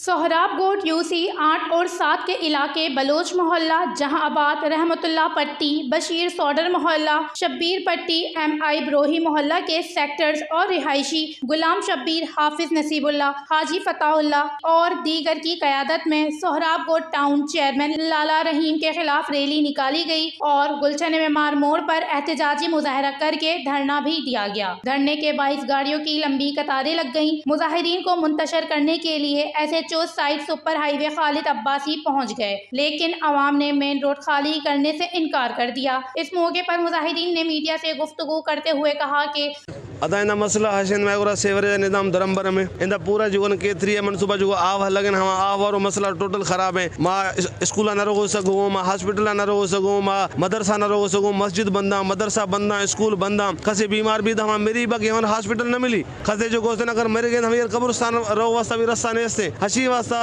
सोहराब गोट UC 8 और 7 के इलाके बलोच मोहल्ला, जहां आबाद, रहमतुल्लाह पट्टी, बशीर सौडर मोहल्ला, शब्बीर पट्टी, MI ब्रोही मोहल्ला के सेक्टर्स और रिहायशी गुलाम शब्बीर, हाफिज नसीबुल्लाह, हाजी फताहुल्लाह और दीगर की क़यादत में सोहराब गोट टाउन चेयरमैन लाला रहीम के खिलाफ रैली निकाली गई और गुलशन मेमार मोड़ पर एहतजाजी मुजाहरा करके धरना भी दिया गया। धरने के बाइस गाड़ियों की लंबी कतारें लग गईं। मुजाहिरीन को मुंतशर करने के लिए SHO side super highway Khalid Abbasi पहुंच गए, लेकिन अवाम ने मेन रोड खाली करने से इनकार कर दिया। इस मौके पर मुजाहिरीन ने मीडिया से गुफ्तगू करते हुए कहा कि अदा मसला हसन मैगुरा सेवरेज निज़ाम धरमबर में इंदा पूरा जो केतरी है मनसूबा जो आव लगन हम आव और मसला टोटल ख़राब है। माँ स्कूल न रहो सकूँ, माँ हॉस्पिटल न रहो सकूँ, माँ मदरसा न रहो सकूँ, मस्जिद बंदा, मदरसा बंदा, स्कूल बंदा, कसे बीमार भी हम मेरी बाकी हम हॉस्पिटल न मिली, कसे जो गोश्त अगर मर गए हम ये कब्रस्तान रहो वास्ता भी रस्ता नेस्ते हसी वास्ता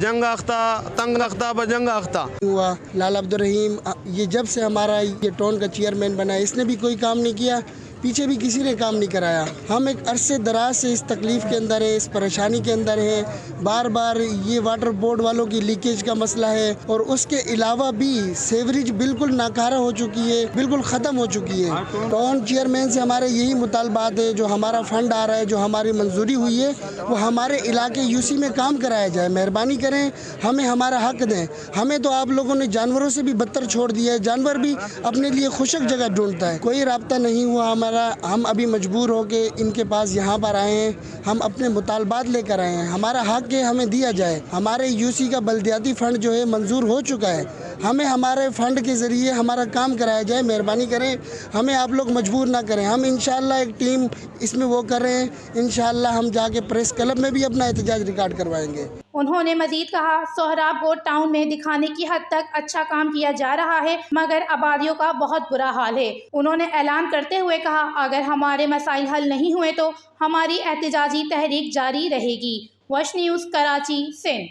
जंग अख्ता तंग अख्ता बजंग अख्ता हुआ। लाला अब्दुल रहीम ये जब से हमारा ये टाउन का चेयरमैन बना, इसने भी कोई काम नहीं किया, पीछे भी किसी ने काम नहीं कराया। हम एक अरसे दराज से इस तकलीफ़ के अंदर है, इस परेशानी के अंदर है। बार बार ये वाटर बोर्ड वालों की लीकेज का मसला है और उसके अलावा भी सेवरेज बिल्कुल नाकारा हो चुकी है, बिल्कुल ख़त्म हो चुकी है। टाउन चेयरमैन से हमारे यही मुतालबात है, जो हमारा फ़ंड आ रहा है, जो हमारी मंजूरी हुई है, वो हमारे इलाके यूसी में काम कराया जाए। मेहरबानी करें, हमें हमारा हक दें। हमें तो आप लोगों ने जानवरों से भी बदतर छोड़ दिया है, जानवर भी अपने लिए खुशक जगह ढूंढता है। कोई राब्ता नहीं हुआ हमारा। हम अभी मजबूर हो के इनके पास यहाँ पर आए हैं, हम अपने मुतालबात लेकर आए हैं। हमारा हक है, हमें दिया जाए। हमारे यूसी का बल्दियाती फ़ंड जो है मंजूर हो चुका है, हमें हमारे फ़ंड के ज़रिए हमारा काम कराया जाए। मेहरबानी करें, हमें आप लोग मजबूर ना करें। हम इंशाअल्लाह एक टीम इसमें वो कर रहे हैं, इंशाअल्लाह हम जाके प्रेस क्लब में भी अपना एहतजाज रिकॉर्ड करवाएंगे। उन्होंने मजीद कहा, सोहराब गोट टाउन में दिखाने की हद तक अच्छा काम किया जा रहा है, मगर आबादियों का बहुत बुरा हाल है। उन्होंने ऐलान करते हुए कहा, अगर हमारे मसाइल हल नहीं हुए तो हमारी एहतजाजी तहरीक जारी रहेगी। वश न्यूज़, कराची, सिंध।